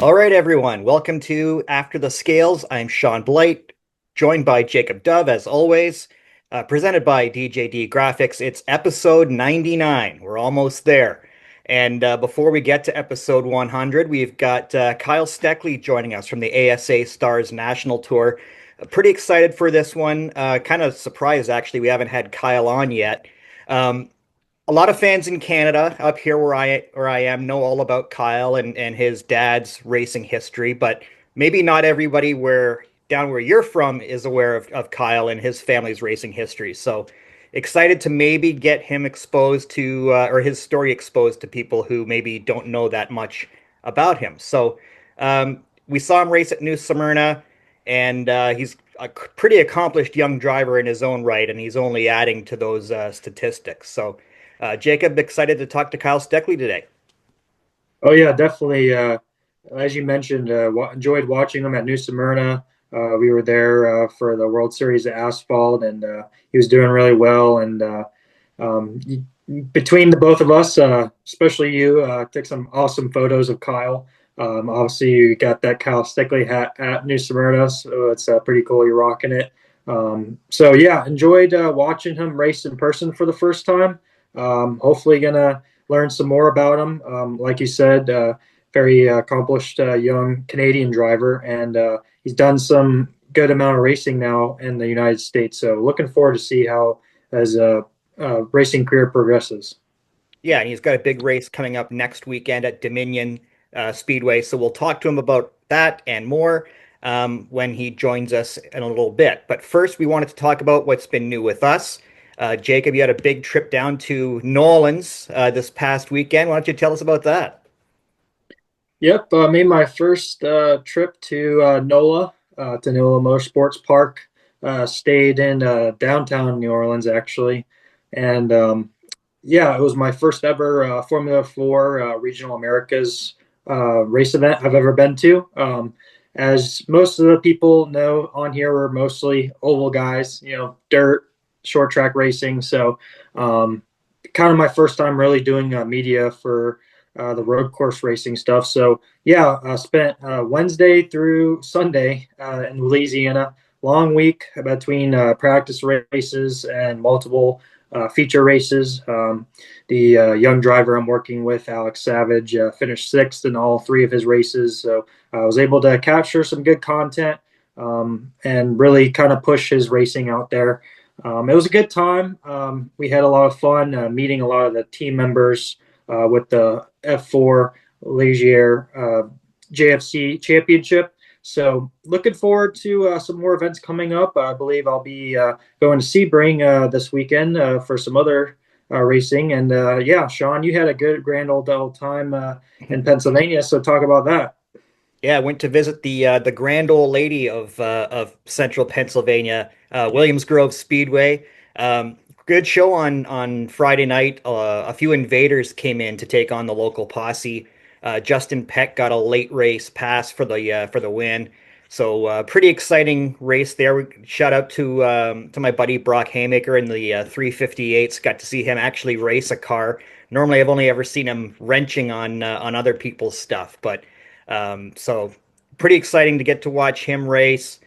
All right, everyone. Welcome to After the Scales. I'm Shaun Blight, joined by Jacob Dove, as always. Presented by DJD Graphics. It's episode 99. We're almost there. And before we get to episode 100, we've got Kyle STECKLY joining us from the ASA Stars National Tour. Pretty excited for this one. Kind of surprised, actually, we haven't had Kyle on yet. Um, a lot of fans in Canada up here where I am know all about Kyle and his dad's racing history, but maybe not everybody where you're from is aware of Kyle and his family's racing history. So excited to maybe get him exposed to or his story exposed to people who maybe don't know that much about him. So we saw him race at New Smyrna, and he's a pretty accomplished young driver in his own right, and he's only adding to those statistics. So Jacob, excited to talk to Kyle STECKLY today. Oh yeah, definitely. As you mentioned, enjoyed watching him at New Smyrna. We were there for the World Series of Asphalt, and he was doing really well. And um, between the both of us, especially you, took some awesome photos of Kyle. Obviously, you got that Kyle STECKLY hat at New Smyrna, so it's pretty cool. You're rocking it. So yeah, enjoyed watching him race in person for the first time. Hopefully, gonna learn some more about him. Like you said, very accomplished young Canadian driver, and he's done some good amount of racing now in the United States. So looking forward to see how his racing career progresses. Yeah, and he's got a big race coming up next weekend at Dominion Speedway. So we'll talk to him about that and more when he joins us in a little bit. But first, we wanted to talk about what's been new with us. Jacob, you had a big trip down to New Orleans this past weekend. Why don't you tell us about that? Yep, made my first trip to NOLA Motorsports Park. Stayed in downtown New Orleans actually, and yeah, it was my first ever Formula Four Regional Americas race event I've ever been to. As most of the people know on here, we're mostly oval guys, dirt, short track racing. So, kind of my first time really doing media for the road course racing stuff. So yeah, I spent Wednesday through Sunday in Louisiana. Long week between practice races and multiple feature races. The young driver I'm working with, Alex Savage, finished sixth in all three of his races. So I was able to capture some good content and really kind of push his racing out there. It was a good time. We had a lot of fun meeting a lot of the team members with the F4 Legier JFC Championship. So looking forward to some more events coming up. I believe I'll be going to Sebring this weekend for some other racing. And yeah, Shaun, you had a good grand old time in Pennsylvania. So talk about that. Yeah, I went to visit the grand old lady of Central Pennsylvania, Williams Grove Speedway. Good show on Friday night. A few invaders came in to take on the local posse. Justin Peck got a late race pass for the win. So pretty exciting race there. Shout out to my buddy Brock Haymaker in the 358s. Got to see him actually race a car. Normally, I've only ever seen him wrenching on other people's stuff, but so pretty exciting to get to watch him race.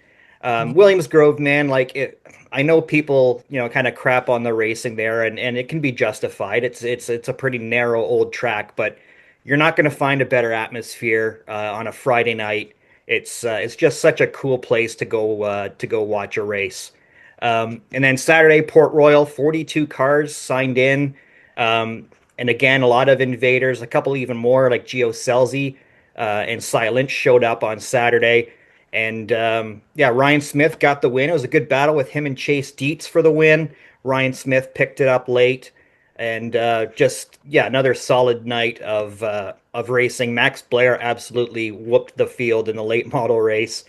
Williams Grove, man, I know people, kind of crap on the racing there, and it can be justified. It's a pretty narrow old track, but you're not going to find a better atmosphere on a Friday night. It's just such a cool place to go watch a race. And then Saturday, Port Royal, 42 cars signed in. And again, a lot of invaders, a couple even more, like Gio Scelzi and Silent showed up on Saturday. And yeah, Ryan Smith got the win. It was a good battle with him and Chase Dietz for the win. Ryan Smith picked it up late. And just, yeah, another solid night of racing. Max Blair absolutely whooped the field in the late model race.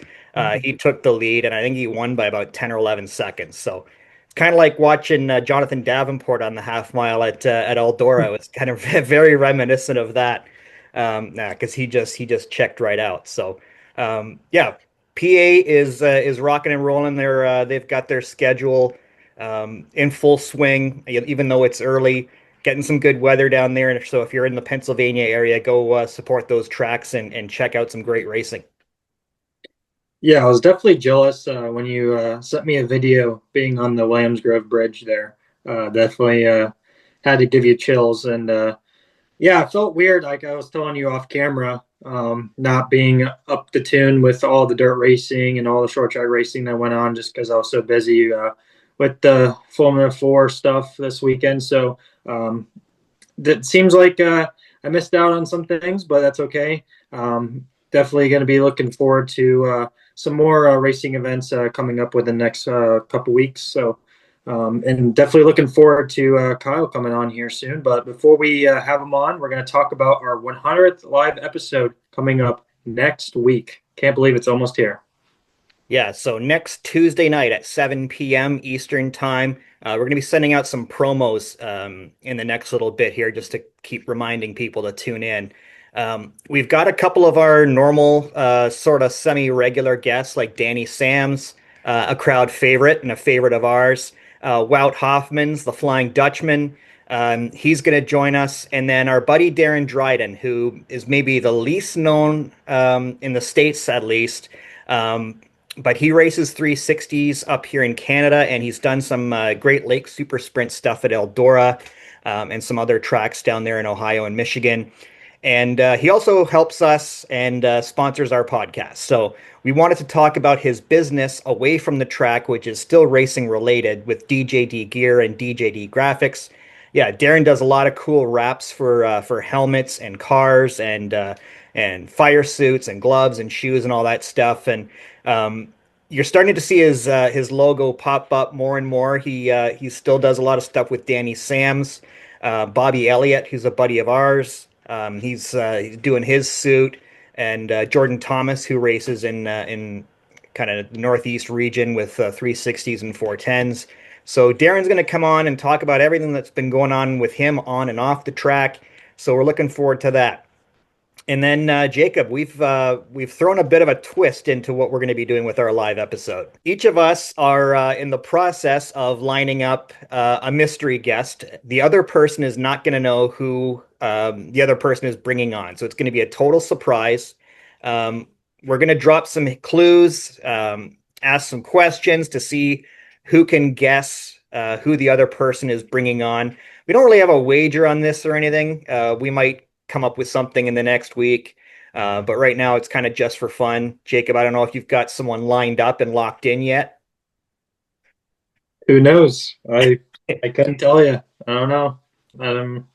He took the lead, and I think he won by about 10 or 11 seconds. So it's kind of like watching Jonathan Davenport on the half mile at Eldora. It's kind of very reminiscent of that. Because he just checked right out. So yeah, PA is rocking and rolling. They've got their schedule in full swing, even though it's early. getting some good weather down there. And so if you're in the Pennsylvania area, go support those tracks and check out some great racing. Yeah, I was definitely jealous when you sent me a video being on the Williams Grove Bridge there. Definitely had to give you chills. And yeah, it felt weird, like I was telling you off camera, not being up to tune with all the dirt racing and all the short track racing that went on just because I was so busy with the Formula 4 stuff this weekend. So it seems like I missed out on some things, but that's okay. Definitely going to be looking forward to some more racing events coming up within the next couple weeks. So, and definitely looking forward to Kyle coming on here soon. But before we have him on, we're going to talk about our 100th live episode coming up next week. Can't believe it's almost here. Yeah, so next Tuesday night at 7 p.m. Eastern Time, we're going to be sending out some promos in the next little bit here just to keep reminding people to tune in. We've got a couple of our normal sort of semi-regular guests like Danny Sams, a crowd favorite and a favorite of ours. Wout Hoffmans, the Flying Dutchman. He's going to join us. And then our buddy Darren Dryden, who is maybe the least known in the States at least. But he races 360s up here in Canada, and he's done some Great Lakes Super Sprint stuff at Eldora and some other tracks down there in Ohio and Michigan. And he also helps us and sponsors our podcast. So we wanted to talk about his business away from the track, which is still racing related with DJD gear and DJD graphics. Yeah, Darren does a lot of cool wraps for helmets and cars and fire suits and gloves and shoes and all that stuff. And you're starting to see his logo pop up more and more. He still does a lot of stuff with Danny Sams, Bobby Elliott, who's a buddy of ours. He's doing his suit, and Jordan Thomas, who races in kind of the Northeast region with 360s and 410s. So Darren's going to come on and talk about everything that's been going on with him on and off the track. So we're looking forward to that. And then Jacob, we've thrown a bit of a twist into what we're going to be doing with our live episode. Each of us are in the process of lining up a mystery guest. The other person is not going to know who the other person is bringing on, so it's going to be a total surprise. We're going to drop some clues, ask some questions to see who can guess who the other person is bringing on. We don't really have a wager on this or anything. We might come up with something in the next week. But right now it's kind of just for fun. Jacob, I don't know if you've got someone lined up and locked in yet. Who knows? I couldn't tell you. I don't know. I'm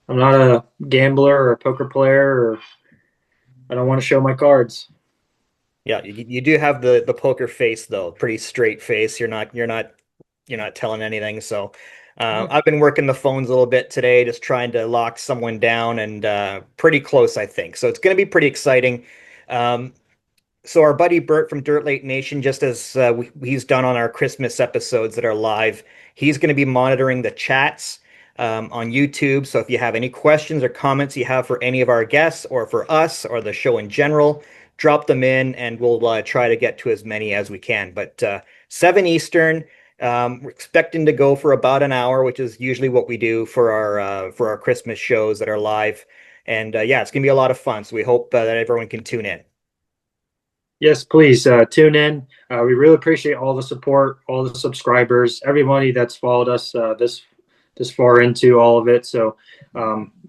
not a gambler or a poker player, or I don't want to show my cards. Yeah, you do have the poker face though, pretty straight face. You're not telling anything. So I've been working the phones a little bit today, just trying to lock someone down, and pretty close, I think. So it's going to be pretty exciting. Um, so our buddy Bert from Dirt Lake Nation, just as he's done on our Christmas episodes that are live, he's going to be monitoring the chats on YouTube. So if you have any questions or comments you have for any of our guests or for us or the show in general, drop them in, and we'll try to get to as many as we can. But 7 Eastern. We're expecting to go for about an hour, which is usually what we do for our Christmas shows that are live. And yeah, it's gonna be a lot of fun. So we hope that everyone can tune in. Yes, please tune in. We really appreciate all the support, all the subscribers, everybody that's followed us this far into all of it. So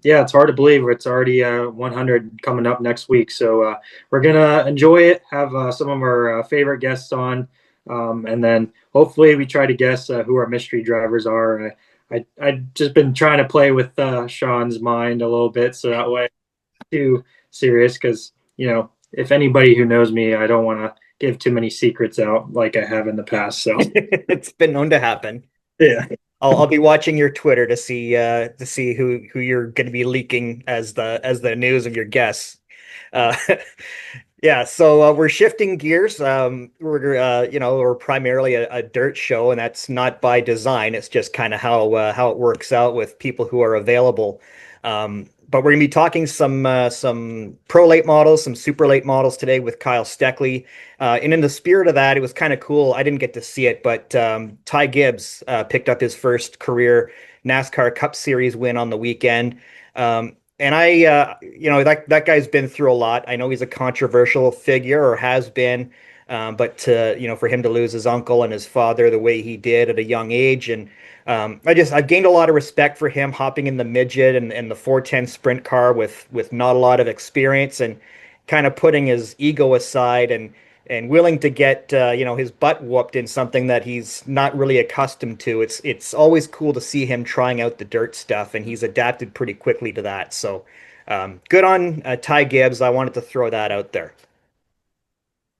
yeah, it's hard to believe it's already 100 coming up next week. So we're gonna enjoy it. Have some of our favorite guests on, and then hopefully we try to guess who our mystery drivers are. I just been trying to play with Shaun's mind a little bit, so that way too serious, because if anybody who knows me, I don't want to give too many secrets out like I have in the past. So It's been known to happen. yeah. I'll be watching your Twitter to see who you're going to be leaking as the news of your guests. Uh, yeah, so we're shifting gears. We're primarily a dirt show, and that's not by design. It's just kind of how it works out with people who are available. but we're gonna be talking some pro late models, some super late models today with Kyle Steckley. And in the spirit of that, it was kind of cool. I didn't get to see it, but Ty Gibbs picked up his first career NASCAR Cup Series win on the weekend. And that guy's been through a lot. I know he's a controversial figure or has been, but for him to lose his uncle and his father the way he did at a young age, and I've gained a lot of respect for him hopping in the midget and the 410 sprint car with not a lot of experience and kind of putting his ego aside and willing to get his butt whooped in something that he's not really accustomed to. It's always cool to see him trying out the dirt stuff, and he's adapted pretty quickly to that. So good on Ty Gibbs. I wanted to throw that out there.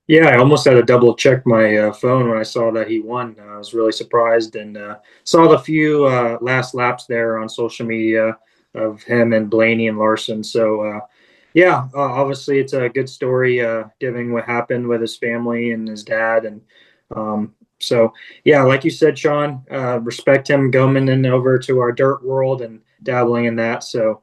Yeah, I almost had to double check my phone when I saw that he won. I was really surprised and saw the few last laps there on social media of him and Blaney and Larson. So, yeah, obviously it's a good story, given what happened with his family and his dad. And so, yeah, like you said, Shaun, respect him going in over to our dirt world and dabbling in that. So,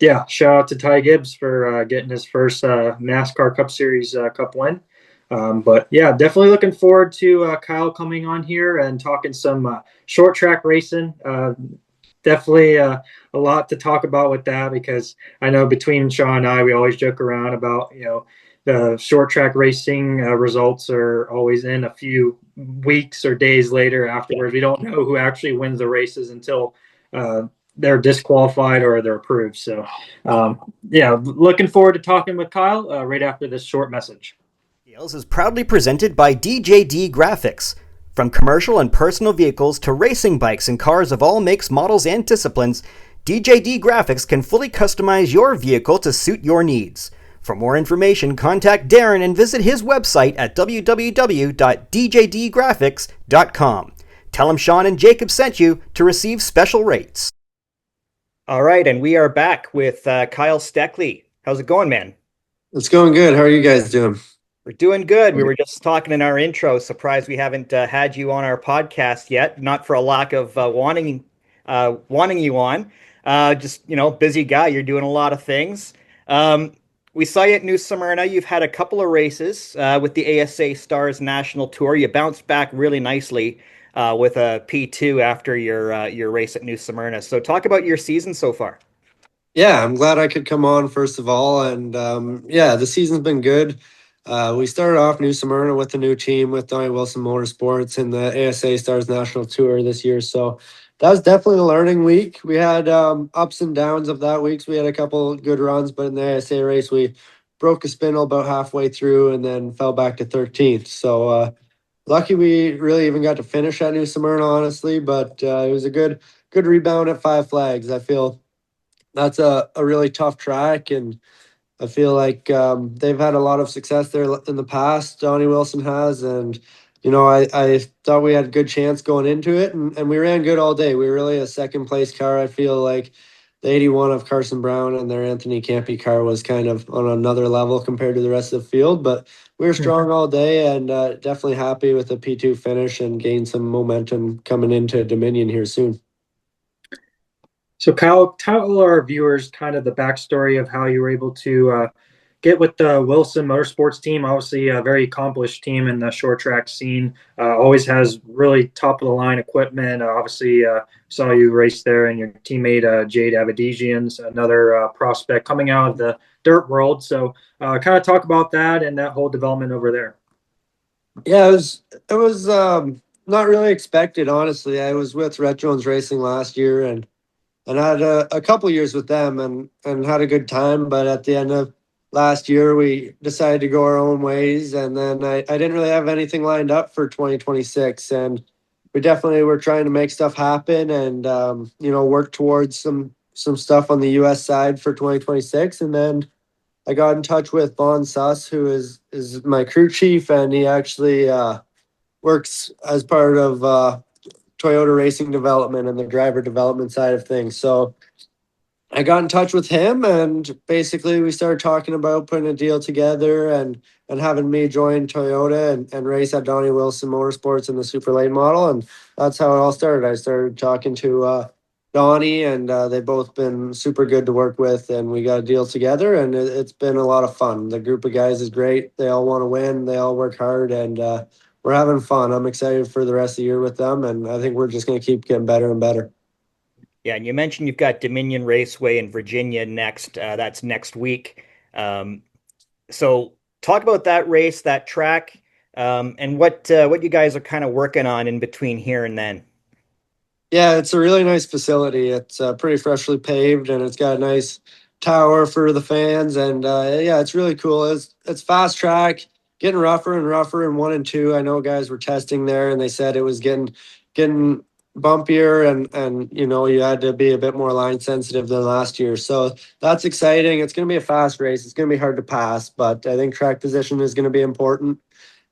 yeah, shout out to Ty Gibbs for getting his first NASCAR Cup Series Cup win. But yeah, definitely looking forward to Kyle coming on here and talking some short track racing. Definitely a lot to talk about with that, because I know between Shaun and I, we always joke around about, the short track racing results are always in a few weeks or days later afterwards. We don't know who actually wins the races until they're disqualified or they're approved. So, yeah, looking forward to talking with Kyle right after this short message. Deals is proudly presented by DJD Graphics. From commercial and personal vehicles to racing bikes and cars of all makes, models, and disciplines, DJD Graphics can fully customize your vehicle to suit your needs. For more information, contact Darren and visit his website at www.djdgraphics.com. Tell him Shaun and Jacob sent you to receive special rates. All right, and we are back with Kyle Steckley. How's it going, man? It's going good. How are you guys doing? We're doing good. We were just talking in our intro. Surprised we haven't had you on our podcast yet. Not for a lack of wanting you on. Busy guy. You're doing a lot of things. We saw you at New Smyrna. You've had a couple of races with the ASA Stars National Tour. You bounced back really nicely with a P2 after your race at New Smyrna. So talk about your season so far. Yeah, I'm glad I could come on first of all. And yeah, the season's been good. We started off New Smyrna with a new team with Wilson Motorsports in the ASA Stars National Tour this year. So that was definitely a learning week. We had ups and downs of that week. So we had a couple good runs, but in the ASA race, we broke a spindle about halfway through and then fell back to 13th. So lucky we really even got to finish at New Smyrna, honestly. But it was a good rebound at Five Flags. I feel that's a really tough track, and I feel like they've had a lot of success there in the past. Donnie Wilson has, and I thought we had a good chance going into it, and we ran good all day. We were really a second place car. I feel like the 81 of Carson Brown and their Anthony Campy car was kind of on another level compared to the rest of the field, but we were strong all day, and definitely happy with the P2 finish and gain some momentum coming into Dominion here soon. So, Kyle, tell our viewers kind of the backstory of how you were able to get with the Wilson Motorsports team. Obviously, a very accomplished team in the short track scene. Always has really top of the line equipment. Obviously, saw you race there, and your teammate Jade Abadigian's another prospect coming out of the dirt world. So, kind of talk about that and that whole development over there. Yeah, it was not really expected, honestly. I was with Rette-Jones Racing last year, and had a couple years with them and had a good time. But at the end of last year, we decided to go our own ways. And then I didn't really have anything lined up for 2026. And we definitely were trying to make stuff happen and, work towards some stuff on the U.S. side for 2026. And then I got in touch with Vaughn Suss, who is my crew chief, and he actually works as part of Toyota racing development and the driver development side of things. So I got in touch with him, and basically we started talking about putting a deal together and having me join Toyota and race at Donnie Wilson Motorsports in the super late model. And that's how it all started. I started talking to Donnie, and they've both been super good to work with, and we got a deal together, and it's been a lot of fun. The group of guys is great. They all want to win. They all work hard, and we're having fun. I'm excited for the rest of the year with them, and I think we're just going to keep getting better and better. Yeah, and you mentioned you've got Dominion Raceway in Virginia next. That's next week. Um, so talk about that race, that track, and what you guys are kind of working on in between here and then. Yeah, it's a really nice facility. It's pretty freshly paved, and it's got a nice tower for the fans. And yeah, it's really cool. It's fast track, getting rougher and rougher in 1 and 2. I know guys were testing there, and they said it was getting bumpier, and you had to be a bit more line sensitive than last year. So that's exciting. It's going to be a fast race. It's going to be hard to pass, but I think track position is going to be important.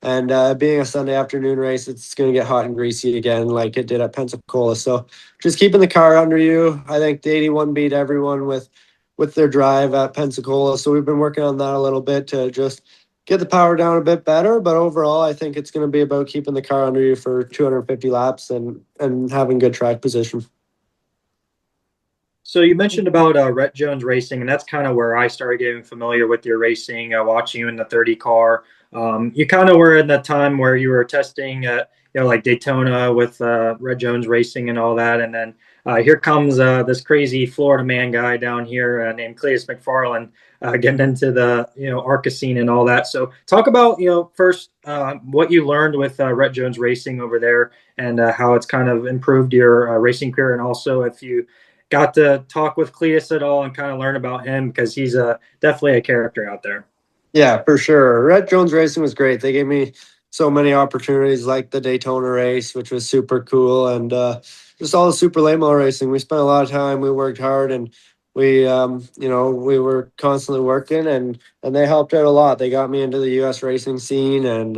And being a Sunday afternoon race, it's going to get hot and greasy again, like it did at Pensacola. So just keeping the car under you. I think the 81 beat everyone with their drive at Pensacola. So we've been working on that a little bit to just get the power down a bit better. But overall, I think it's going to be about keeping the car under you for 250 laps and having good track position. So you mentioned about Rette-Jones Racing, and that's kind of where I started getting familiar with your racing, watching you in the 30 car. You kind of were in the time where you were testing, like Daytona with Rette-Jones Racing and all that, and then here comes this crazy Florida man guy down here named Cletus McFarland getting into the ARCA scene and all that. So talk about first what you learned with Rette-Jones Racing over there and how it's kind of improved your racing career, and also if you got to talk with Cletus at all and kind of learn about him because he's definitely a character out there. Yeah, for sure. Rette-Jones Racing was great. They gave me so many opportunities, like the Daytona race, which was super cool, and just all the super late model racing. We spent a lot of time. We worked hard, and we were constantly working, and they helped out a lot. They got me into the U.S. racing scene, and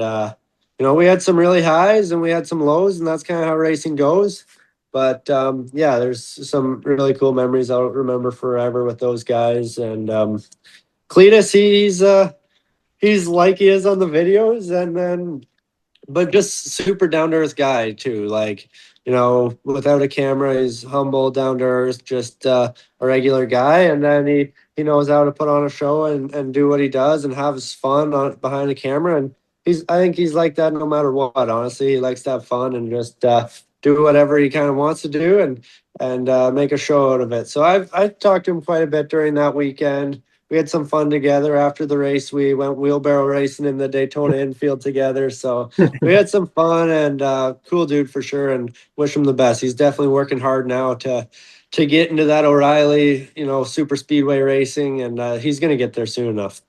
we had some really highs and we had some lows, and that's kind of how racing goes. But yeah, there's some really cool memories I'll remember forever with those guys. And Cletus, he's like he is on the videos, and then but just super down to earth guy too. Like, without a camera, he's humble, down to earth, just a regular guy. And then he knows how to put on a show and do what he does and have his fun behind the camera. And I think he's like that no matter what. Honestly, he likes to have fun and just do whatever he kind of wants to do and make a show out of it. So I've talked to him quite a bit during that weekend. We had some fun together. After the race, we went wheelbarrow racing in the Daytona infield together. So we had some fun, and cool dude for sure, and wish him the best. He's definitely working hard now to get into that O'Reilly, super speedway racing, and he's going to get there soon enough.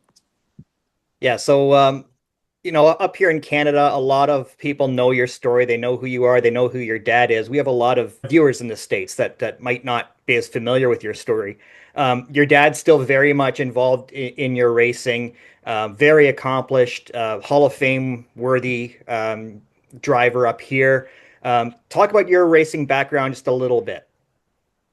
Yeah, so up here in Canada, a lot of people know your story. They know who you are. They know who your dad is. We have a lot of viewers in the States that might not be as familiar with your story. Your dad's still very much involved in your racing, very accomplished, Hall of Fame worthy driver up here. Talk about your racing background just a little bit.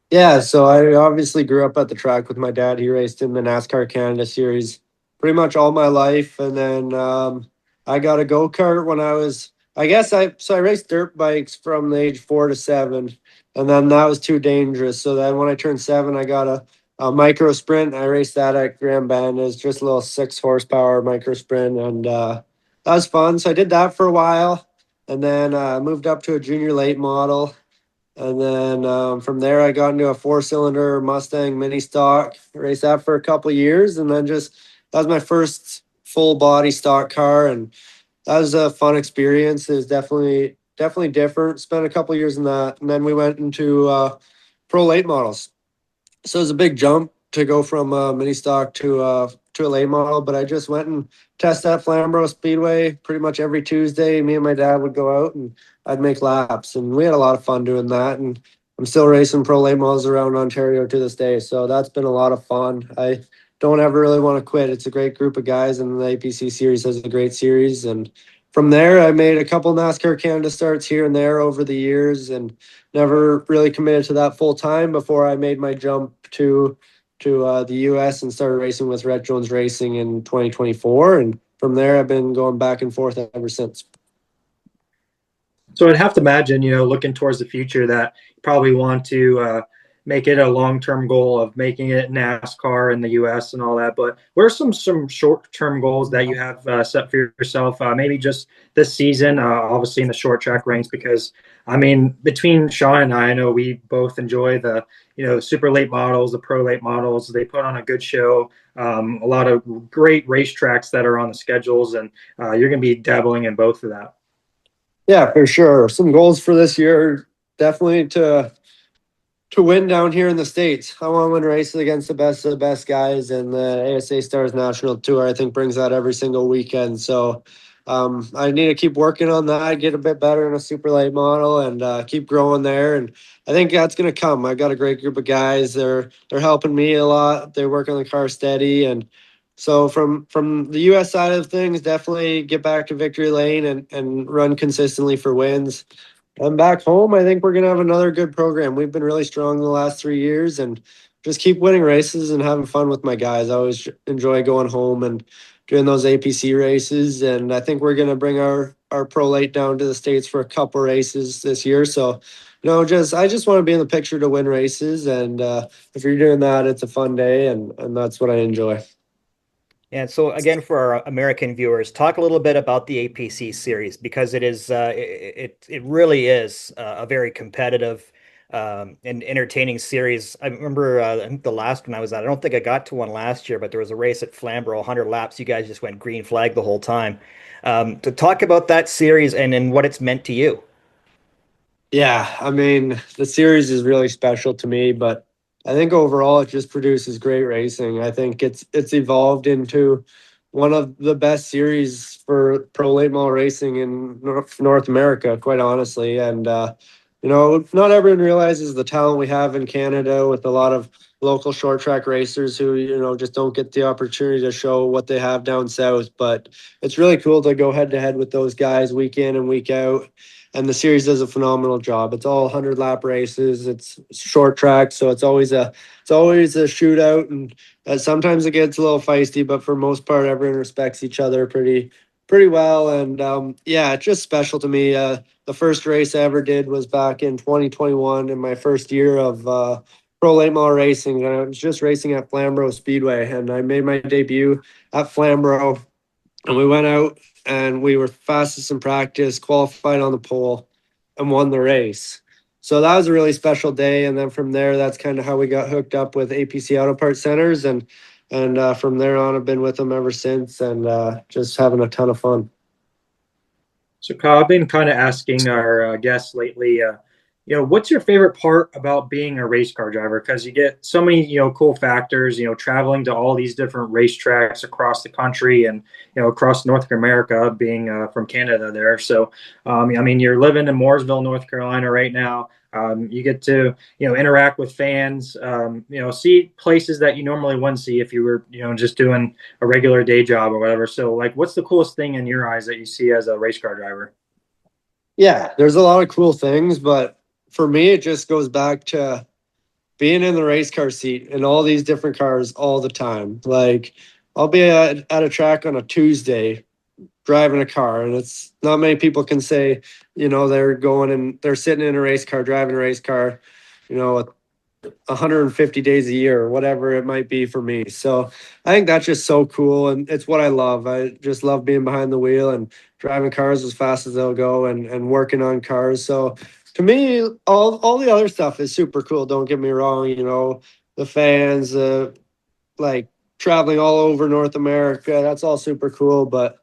Yeah, so I obviously grew up at the track with my dad. He raced in the NASCAR Canada Series pretty much all my life, and then I got a go-kart when I raced dirt bikes from the age 4 to 7, and then that was too dangerous. So then when I turned 7, I got a micro sprint. I raced that at Grand Bend. It was just a little 6 horsepower micro sprint, and that was fun. So I did that for a while, and then moved up to a junior late model. And then from there, I got into a 4-cylinder Mustang mini stock, raced that for a couple of years. And then that was my first full body stock car. And that was a fun experience. It was definitely different. Spent a couple of years in that. And then we went into pro late models. So it was a big jump to go from mini stock to a late model. But I just went and tested at Flamborough Speedway pretty much every Tuesday. Me and my dad would go out and I'd make laps, and we had a lot of fun doing that. And I'm still racing pro late models around Ontario to this day, so that's been a lot of fun. I don't ever really want to quit. It's a great group of guys, and the APC series has a great series. And from there, I made a couple NASCAR Canada starts here and there over the years, and never really committed to that full time before I made my jump to the U.S. and started racing with Rette-Jones Racing in 2024. And from there, I've been going back and forth ever since. So I'd have to imagine, looking towards the future, that you probably want to make it a long-term goal of making it NASCAR in the U.S. and all that. But what are some short-term goals that you have set for yourself? Maybe just this season, obviously in the short track ranks, because I mean, between Shaun and I know we both enjoy the super late models, the pro late models. They put on a good show. A lot of great racetracks that are on the schedules, and you're going to be dabbling in both of that. Yeah, for sure. Some goals for this year, definitely to win down here in the States. I want to win races against the best guys, and the ASA Stars National Tour, I think, brings that every single weekend. So I need to keep working on that, get a bit better in a super late model, and keep growing there. And I think that's going to come. I've got a great group of guys. They're helping me a lot. They work on the car steady, and so from the U.S. side of things, definitely get back to victory lane and run consistently for wins. And back home, I think we're going to have another good program. We've been really strong the last 3 years, and just keep winning races and having fun with my guys. I always enjoy going home and doing those APC races. And I think we're going to bring our pro late down to the States for a couple races this year. So, I just want to be in the picture to win races. And if you're doing that, it's a fun day, and that's what I enjoy. And so again, for our American viewers, talk a little bit about the APC series because it is it really is a very competitive and entertaining series. I remember I think the last one I was at, I don't think I got to one last year, but there was a race at Flamborough, 100 laps. You guys just went green flag the whole time. To talk about that series and what it's meant to you. Yeah, I mean, the series is really special to me, but I think overall it just produces great racing. I think it's evolved into one of the best series for pro late model racing in North America, quite honestly. And not everyone realizes the talent we have in Canada with a lot of local short track racers who just don't get the opportunity to show what they have down south. But it's really cool to go head to head with those guys week in and week out, and the series does a phenomenal job. It's all 100 lap races. It's short track, so it's always a shootout, and sometimes it gets a little feisty, but for most part, everyone respects each other pretty well. And yeah, it's just special to me. The first race I ever did was back in 2021, in my first year of pro late model racing, and I was just racing at Flamborough Speedway, and I made my debut at Flamborough, and we went out and we were fastest in practice, qualified on the pole, and won the race. So that was a really special day. And then from there, that's kind of how we got hooked up with APC Auto Parts Centers, and from there on, I've been with them ever since, and just having a ton of fun. So, Kyle, I've been kind of asking our guests lately, what's your favorite part about being a race car driver? Because you get so many, cool factors, traveling to all these different racetracks across the country and, across North America, being from Canada there. So, I mean, you're living in Mooresville, North Carolina right now. You get to, interact with fans, see places that you normally wouldn't see if you were, just doing a regular day job or whatever. So, like, what's the coolest thing in your eyes that you see as a race car driver? Yeah, there's a lot of cool things, but for me, it just goes back to being in the race car seat in all these different cars all the time. Like, I'll be at a track on a Tuesday driving a car, and it's not many people can say, they're going and they're sitting in a race car, driving a race car, 150 days a year or whatever it might be for me. So I think that's just so cool, and it's what I love. I just love being behind the wheel and driving cars as fast as they'll go, and working on cars. So to me, all the other stuff is super cool. Don't get me wrong, the fans, like traveling all over North America, that's all super cool. But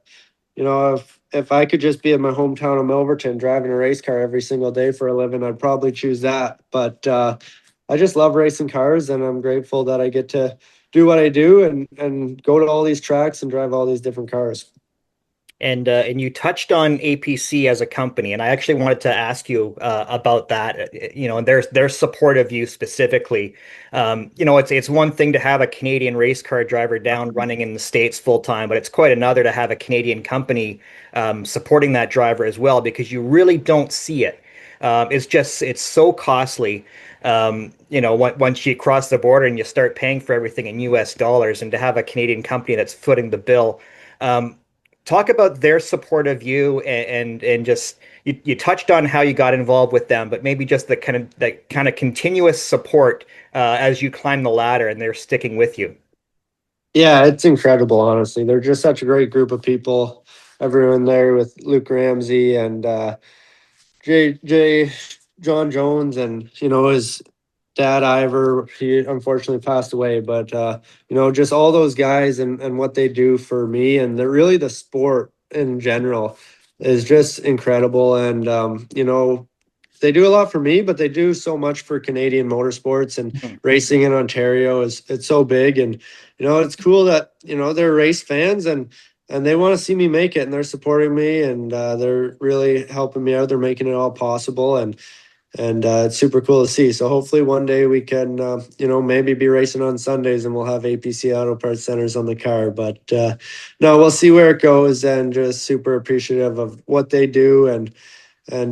if I could just be in my hometown of Milverton driving a race car every single day for a living, I'd probably choose that. But I just love racing cars, and I'm grateful that I get to do what I do and go to all these tracks and drive all these different cars. And you touched on APC as a company, and I actually wanted to ask you about that. And their support of you specifically. It's one thing to have a Canadian race car driver down running in the States full time, but it's quite another to have a Canadian company supporting that driver as well, because you really don't see it. It's so costly. Once you cross the border and you start paying for everything in US dollars, and to have a Canadian company that's footing the bill. Talk about their support of you and just you touched on how you got involved with them, but maybe just the kind of continuous support as you climb the ladder and they're sticking with you. Yeah, it's incredible, honestly. They're just such a great group of people. Everyone there with Luke Ramsey and J John Jones, and his dad Ivor. He unfortunately passed away, but just all those guys and what they do for me, and they're really the sport in general is just incredible. And they do a lot for me, but they do so much for Canadian motorsports, and Mhm. racing in Ontario it's so big. And it's cool that they're race fans, and they want to see me make it, and they're supporting me, and they're really helping me out. They're making it all possible, and it's super cool to see. So hopefully one day we can maybe be racing on Sundays, and we'll have APC Auto Parts Centers on the car. But no, we'll see where it goes, and just super appreciative of what they do, and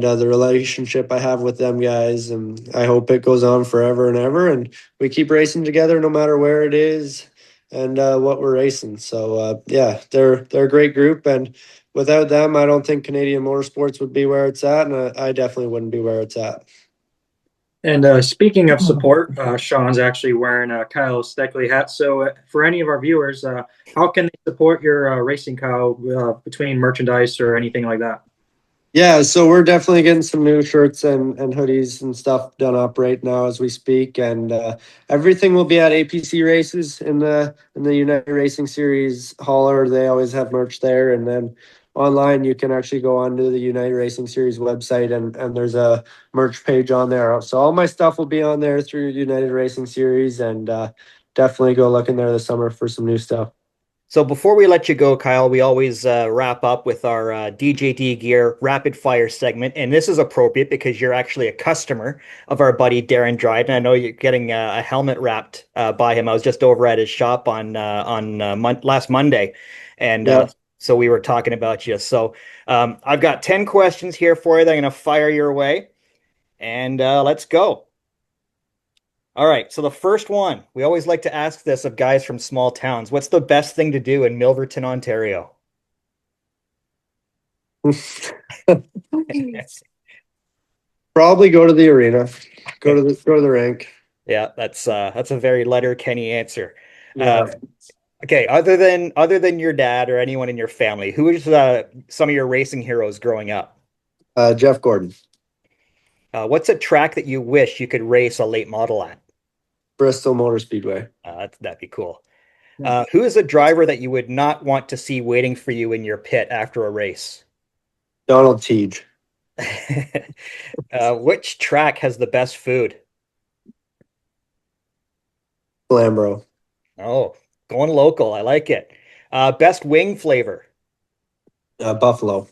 the relationship I have with them guys. And I hope it goes on forever and ever, and we keep racing together no matter where it is and what we're racing. So yeah, they're a great group, and without them, I don't think Canadian motorsports would be where it's at, and I definitely wouldn't be where it's at. And speaking of support, Shaun's actually wearing a Kyle STECKLY hat. So for any of our viewers, how can they support your racing, Kyle, between merchandise or anything like that? Yeah, so we're definitely getting some new shirts and hoodies and stuff done up right now as we speak, and everything will be at APC races in the United Racing Series hauler. They always have merch there, and then online you can actually go onto the United Racing Series website, and there's a merch page on there. So all my stuff will be on there through United Racing Series, and definitely go look in there this summer for some new stuff. So before we let you go, Kyle, we always wrap up with our DJD Gear rapid fire segment, and this is appropriate because you're actually a customer of our buddy Darren Dryden. I know you're getting a helmet wrapped by him. I was just over at his shop on last Monday, and Yeah. so we were talking about you. So I've got 10 questions here for you that I'm going to fire your way, and let's go. All right, so the first one, we always like to ask this of guys from small towns. What's the best thing to do in Milverton, Ontario? Probably go to the arena, go to the rink. Yeah, that's a very letter Kenny answer. Yeah. Okay, other than your dad or anyone in your family, who is some of your racing heroes growing up? Jeff Gordon, What's a track that you wish you could race a late model at? Bristol Motor Speedway. That'd be cool. Who is a driver that you would not want to see waiting for you in your pit after a race? Donald Teague. Which track has the best food? Lambro. Oh, going local. I like it. Best wing flavor. Buffalo.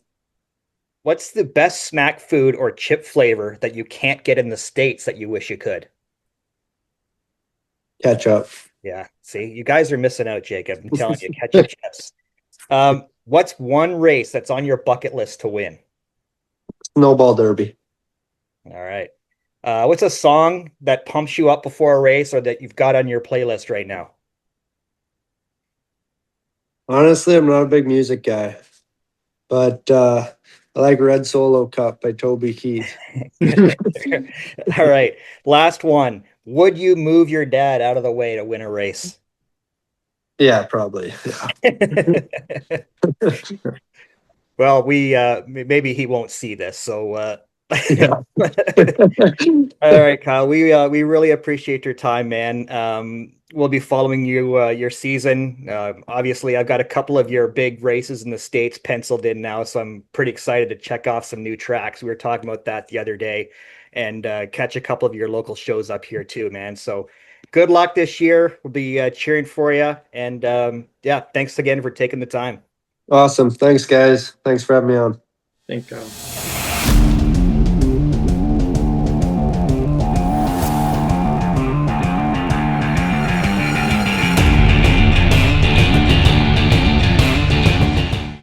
What's the best snack food or chip flavor that you can't get in the States that you wish you could? Ketchup. Yeah, see, you guys are missing out, Jacob. I'm telling you, ketchup chips. What's one race that's on your bucket list to win? Snowball Derby. All right. What's a song that pumps you up before a race or that you've got on your playlist right now? Honestly, I'm not a big music guy, but I like Red Solo Cup by Toby Keith. All right. Last one. Would you move your dad out of the way to win a race? Yeah, probably. Yeah. Well, we maybe he won't see this, so Yeah. all right, Kyle. We really appreciate your time, man. We'll be following you your season. Obviously, I've got a couple of your big races in the States penciled in now, so I'm pretty excited to check off some new tracks. We were talking about that the other day, and catch a couple of your local shows up here too, man. So good luck this year. We'll be cheering for you, and yeah, thanks again for taking the time. Awesome. Thanks, guys. Thanks for having me on. Think